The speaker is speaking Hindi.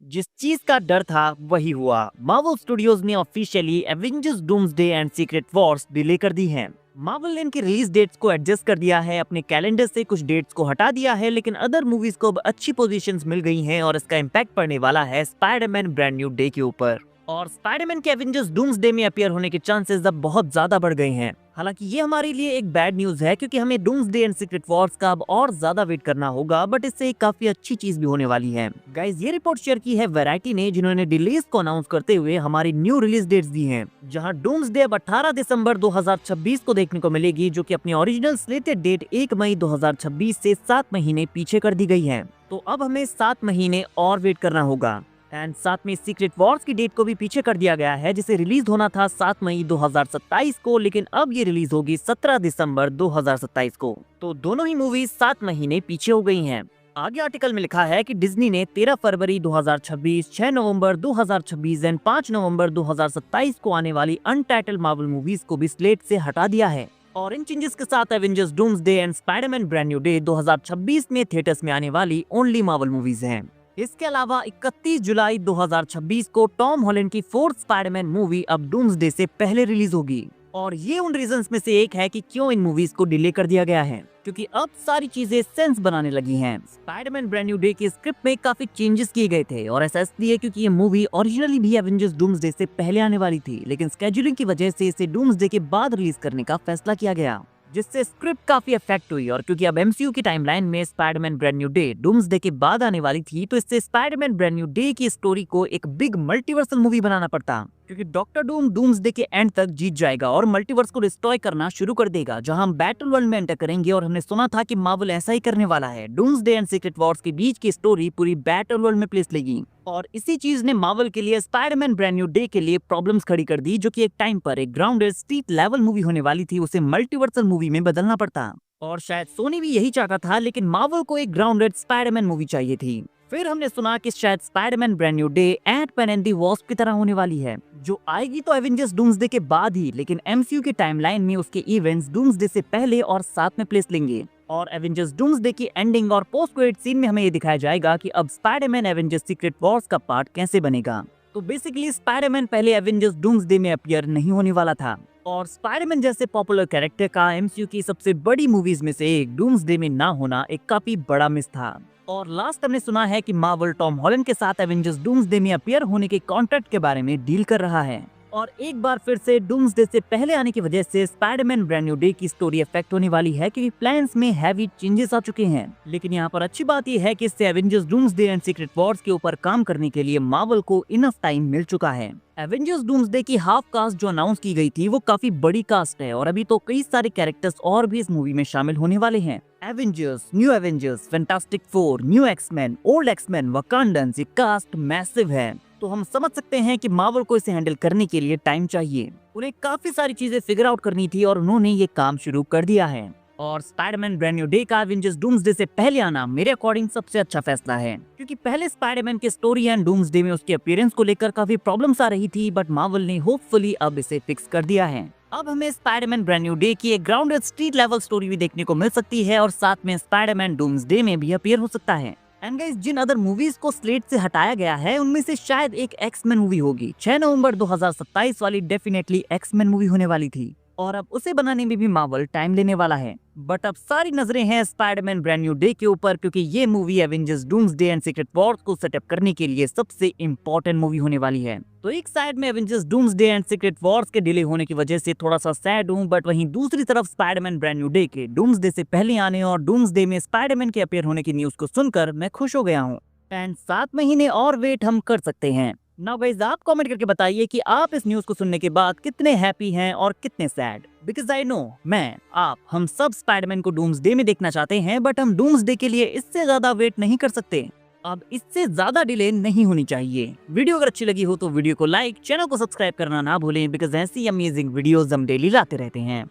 जिस चीज का डर था वही हुआ। मार्वल स्टूडियोज ने officially Avengers doomsday and secret Wars delay कर दी हैं। मार्वल ने इनकी रिलीज डेट्स को एडजस्ट कर दिया है, अपने कैलेंडर से कुछ डेट्स को हटा दिया है, लेकिन अदर मूवीज को अब अच्छी पोजीशंस मिल गई हैं और इसका इम्पैक्ट पड़ने वाला है स्पाइडरमैन ब्रांड न्यू डे के ऊपर। और स्पाइडरमैन के एवेंजर्स डूम्सडे में अपीयर होने के चांसेस अब बहुत ज्यादा बढ़ गए हैं। हालांकि ये हमारे लिए एक बैड न्यूज है, क्योंकि हमें डूम्सडे एंड सीक्रेट वॉर्स का अब और ज्यादा वेट करना होगा, बट इससे एक काफी अच्छी चीज भी होने वाली है। गाइस, ये रिपोर्ट शेयर की है वैरायटी ने, जिन्होंने डिलेज को अनाउंस करते हुए हमारी न्यू रिलीज डेट्स दी हैं, जहां डूम्सडे अब 18 दिसंबर 2026 को देखने को मिलेगी, जो कि अपनी ओरिजिनल स्लेटेड डेट 1 मई 2026 से 7 महीने पीछे कर दी गई है। तो अब हमें 7 महीने और वेट करना होगा। एंड साथ में सीक्रेट वॉर्स की डेट को भी पीछे कर दिया गया है, जिसे रिलीज होना था 7 मई 2027 को, लेकिन अब ये रिलीज होगी 17 दिसंबर 2027 को। तो दोनों ही मूवीज 7 महीने पीछे हो गई हैं। आगे आर्टिकल में लिखा है कि डिज्नी ने 13 फरवरी 2026, 6 नवंबर 2026 एंड 5 नवंबर 2027 को आने वाली अनटाइटल्ड मार्वल मूवीज को भी स्लेट से हटा दिया है। और इन चेंजेस के साथ Avengers doomsday and Spiderman brand new day 2026 में थिएटर्स में आने वाली ओनली मार्वल मूवीज हैं। इसके अलावा 31 जुलाई 2026 को टॉम हॉलैंड की फोर्थ स्पाइडरमैन मूवी अब डूम्सडे से पहले रिलीज होगी। और ये उन रीजंस में से एक है कि क्यों इन मूवीज को डिले कर दिया गया है, क्योंकि अब सारी चीजें सेंस बनाने लगी हैं। स्पाइडरमैन ब्रांड न्यू डे की स्क्रिप्ट में काफी चेंजेस किए गए थे, और ऐसा इसलिए क्योंकि ये मूवी ओरिजिनली भी एवेंजर्स डूम्सडे से पहले आने वाली थी, लेकिन स्केड्यूलिंग की वजह से इसे डूम्सडे के बाद रिलीज करने का फैसला किया गया, जिससे स्क्रिप्ट काफी अफेक्ट हुई। और क्योंकि अब एमसीयू की टाइमलाइन में Spiderman brand new day doomsday के बाद आने वाली थी, तो इससे स्पाइडरमैन ब्रांड न्यू डे की स्टोरी को एक बिग मल्टीवर्सल मूवी बनाना पड़ता, क्योंकि डॉक्टर डूम डूम्सडे के एंड तक जीत जाएगा और मल्टीवर्स को डिस्ट्रॉय करना शुरू कर देगा, जहां हम बैटल वर्ल्ड में एंटर करेंगे। और हमने सुना था कि मार्वल ऐसा ही करने वाला है, डूम्सडे एंड सीक्रेट वॉर्स के बीच की स्टोरी पूरी बैटल वर्ल्ड में प्लेस लेगी। और इसी चीज ने मार्वल के लिए स्पाइडरमैन ब्रांड न्यू डे के लिए प्रॉब्लम्स खड़ी कर दी, जो कि एक टाइम पर एक ग्राउंडेड स्ट्रीट लेवल मूवी होने वाली थी, उसे मल्टीवर्सल मूवी में बदलना पड़ता। और शायद सोनी भी यही चाहता था, लेकिन मार्वल को एक ग्राउंडेड स्पाइडरमैन मूवी चाहिए थी। फिर हमने सुना कि शायद Spider-Man brand new day Ant-Man and the Wasp की तरह होने वाली है, जो आएगी तो एवेंजर्स डूम्सडे के बाद ही, लेकिन एमसीयू की टाइमलाइन में उसके इवेंट्स डूम्सडे से पहले और साथ में प्लेस लेंगे। और एवेंजर्स डूम्सडे की एंडिंग और पोस्ट क्रेडिट सीन में हमें ये दिखाया जाएगा कि अब स्पाइडरमैन एवेंजर्स सीक्रेट वॉर्स का पार्ट कैसे बनेगा। तो बेसिकली स्पाइडरमैन पहले एवेंजर्स डूम्सडे में अपीयर नहीं होने वाला था, और स्पाइडरमैन जैसे पॉपुलर कैरेक्टर का एमसीयू की सबसे बड़ी मूवीज में से एक डूम्सडे में ना होना एक काफी बड़ा मिस था। और लास्ट हमने सुना है कि मार्वल टॉम हॉलैंड के साथ एवेंजर्स डूम्सडे में अपीयर होने के कॉन्ट्रैक्ट के बारे में डील कर रहा है। और एक बार फिर से डूम्सडे से पहले आने की वजह से स्पाइडरमैन ब्रांड न्यू डे की स्टोरी अफेक्ट होने वाली है, क्योंकि प्लान्स में हैवी चेंजेस आ चुके हैं। लेकिन यहाँ पर अच्छी बात यह है कि इससे Avengers doomsday and secret Wars के ऊपर काम करने के लिए मार्वल को इनफ टाइम मिल चुका है। एवेंजर्स डूम्सडे की हाफ कास्ट जो अनाउंस की गई थी, वो काफी बड़ी कास्ट है, और अभी तो कई सारे कैरेक्टर्स और भी इस मूवी में शामिल होने वाले हैं। Avengers, Fantastic Four, new X-Men, old X-Men, Wakandans, ये कास्ट मैसिव है। तो हम समझ सकते हैं कि मार्वल को इसे हैंडल करने के लिए टाइम चाहिए। उन्हें काफी सारी चीजें फिगर आउट करनी थी, और उन्होंने ये काम शुरू कर दिया है। और स्पाइडरमैन ब्रांड न्यू डे का एवेंजर्स डूम्सडे से पहले आना मेरे अकॉर्डिंग सबसे अच्छा फैसला है, क्योंकि पहले स्पाइडरमैन की स्टोरी एंड डूम्सडे में उसके अपीयरेंस को लेकर काफी प्रॉब्लम्स आ रही थी, बट मार्वल ने होपफुली अब इसे फिक्स कर दिया है। अब हमें स्पाइडरमैन ब्रांड न्यू डे की एक ग्राउंडेड स्ट्रीट लेवल स्टोरी भी देखने को मिल सकती है, और साथ में स्पाइडरमैन डूम्सडे में भी अपीयर हो सकता है। एंड गाइस, जिन अदर मूवीज को स्लेट से हटाया गया है, उनमें से शायद एक एक्समैन मूवी होगी। 6 नवंबर 2027 वाली डेफिनेटली एक्समैन मूवी होने वाली थी, और अब उसे बनाने में भी मार्वल टाइम लेने वाला है। बट अब सारी नजरें हैं स्पाइडरमैन ब्रांड न्यू डे के ऊपर, क्योंकि ये movie Avengers doomsday and secret Wars को सेटअप करने के लिए सबसे इम्पोर्टेंट मूवी होने वाली है। तो एक साइड में Avengers doomsday and secret Wars के डिले होने की वजह से थोड़ा सा सैड हूँ, बट वहीं दूसरी तरफ स्पाइडरमैन ब्रांड न्यू डे के डूम्सडे से पहले आने और डूम्सडे में स्पाइडरमैन के अपीयर होने की न्यूज को सुनकर मैं खुश हो गया हूँ। एंड 7 महीने और वेट हम कर सकते हैं। नाउ गाइस, आप कमेंट करके बताइए कि आप इस न्यूज को सुनने के बाद कितने हैप्पी हैं और कितने सैड, बिकॉज आई नो हम सब स्पाइडरमैन को डूम्सडे में देखना चाहते हैं, बट हम डूम्सडे के लिए इससे ज्यादा वेट नहीं कर सकते। अब इससे ज्यादा डिले नहीं होनी चाहिए। वीडियो अगर अच्छी लगी हो तो वीडियो को लाइक, चैनल को सब्सक्राइब करना ना भूलें, बिकॉज ऐसी अमेजिंग वीडियोस हम डेली लाते रहते हैं।